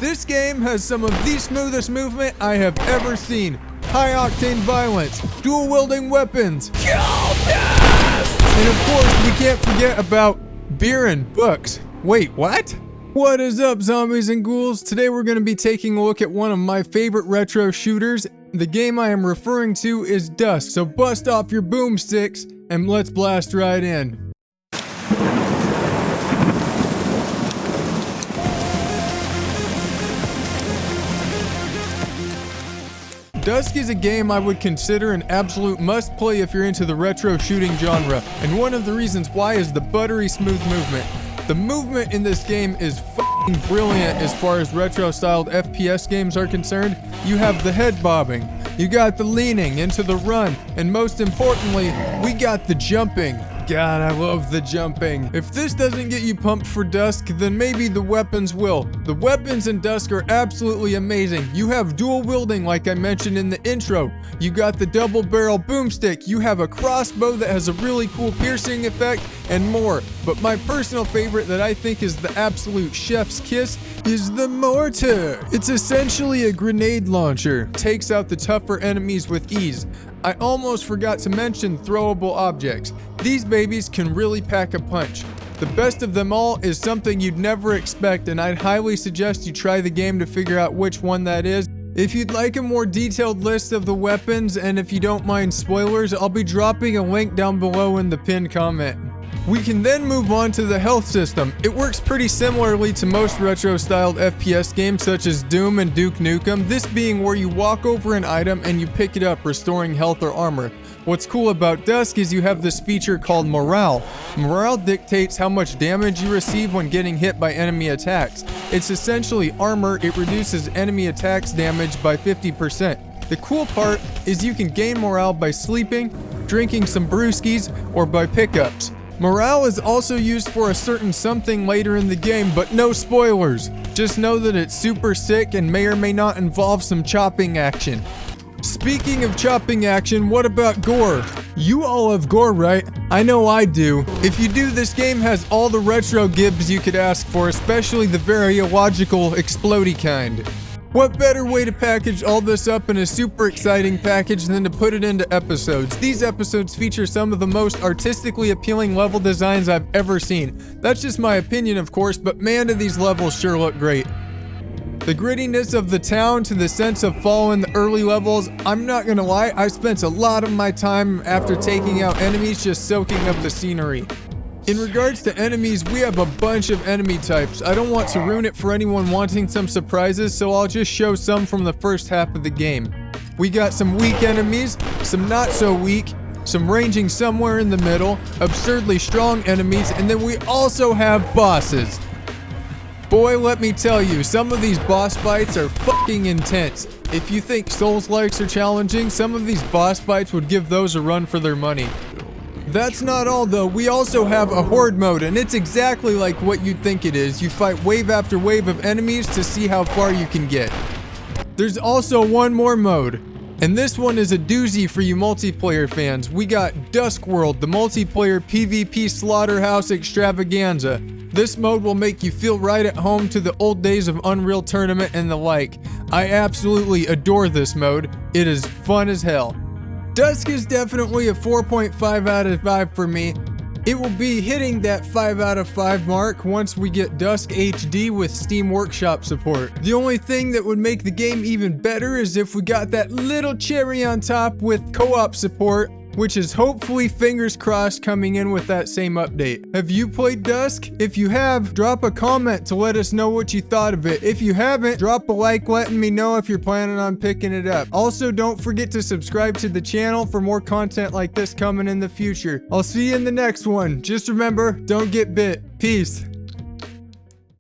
This game has some of the smoothest movement I have ever seen. High octane violence, dual wielding weapons, and of course we can't forget about beer and books. Wait, what? What is up, zombies and ghouls? Today we're going to be taking a look at one of my favorite retro shooters. The game I am referring to is Dusk, so bust off your boomsticks and let's blast right in. Dusk is a game I would consider an absolute must-play if you're into the retro shooting genre, and one of the reasons why is the buttery smooth movement. The movement in this game is f***ing brilliant as far as retro-styled FPS games are concerned. You have the head bobbing, you got the leaning into the run, and most importantly, we got the jumping. God, I love the jumping. If this doesn't get you pumped for Dusk, then maybe the weapons will. The weapons in Dusk are absolutely amazing. You have dual wielding like I mentioned in the intro. You got the double barrel boomstick. You have a crossbow that has a really cool piercing effect and more. But my personal favorite that I think is the absolute chef's kiss is the mortar. It's essentially a grenade launcher. Takes out the tougher enemies with ease. I almost forgot to mention throwable objects. These babies can really pack a punch. The best of them all is something you'd never expect, and I'd highly suggest you try the game to figure out which one that is. If you'd like a more detailed list of the weapons, and if you don't mind spoilers, I'll be dropping a link down below in the pinned comment. We can then move on to the health system. It works pretty similarly to most retro-styled FPS games such as Doom and Duke Nukem, this being where you walk over an item and you pick it up, restoring health or armor. What's cool about Dusk is you have this feature called Morale. Morale dictates how much damage you receive when getting hit by enemy attacks. It's essentially armor. It reduces enemy attacks damage by 50%. The cool part is you can gain morale by sleeping, drinking some brewskis, or by pickups. Morale is also used for a certain something later in the game, but no spoilers. Just know that it's super sick and may or may not involve some chopping action. Speaking of chopping action, what about Gore? You all love Gore, right? I know I do. If you do, this game has all the retro Gibs you could ask for, especially the very illogical, explodey kind. What better way to package all this up in a super exciting package than to put it into episodes? These episodes feature some of the most artistically appealing level designs I've ever seen. That's just my opinion, of course, but man, do these levels sure look great. The grittiness of the town to the sense of following the early levels, I'm not gonna lie, I spent a lot of my time after taking out enemies just soaking up the scenery. In regards to enemies, we have a bunch of enemy types. I don't want to ruin it for anyone wanting some surprises, so I'll just show some from the first half of the game. We got some weak enemies, some not so weak, some ranging somewhere in the middle, absurdly strong enemies, and then we also have bosses. Boy, let me tell you, some of these boss fights are fucking intense. If you think Souls-likes are challenging, some of these boss fights would give those a run for their money. That's not all though, we also have a horde mode, and it's exactly like what you'd think it is. You fight wave after wave of enemies to see how far you can get. There's also one more mode, and this one is a doozy for you multiplayer fans. We got Dusk World, the multiplayer PvP slaughterhouse extravaganza. This mode will make you feel right at home to the old days of Unreal Tournament and the like. I absolutely adore this mode. It is fun as hell. Dusk is definitely a 4.5 out of 5 for me. It will be hitting that 5 out of 5 mark once we get Dusk HD with Steam Workshop support. The only thing that would make the game even better is if we got that little cherry on top with co-op support, which is hopefully, fingers crossed, coming in with that same update. Have you played Dusk? If you have, drop a comment to let us know what you thought of it. If you haven't, drop a like letting me know if you're planning on picking it up. Also, don't forget to subscribe to the channel for more content like this coming in the future. I'll see you in the next one. Just remember, don't get bit. Peace.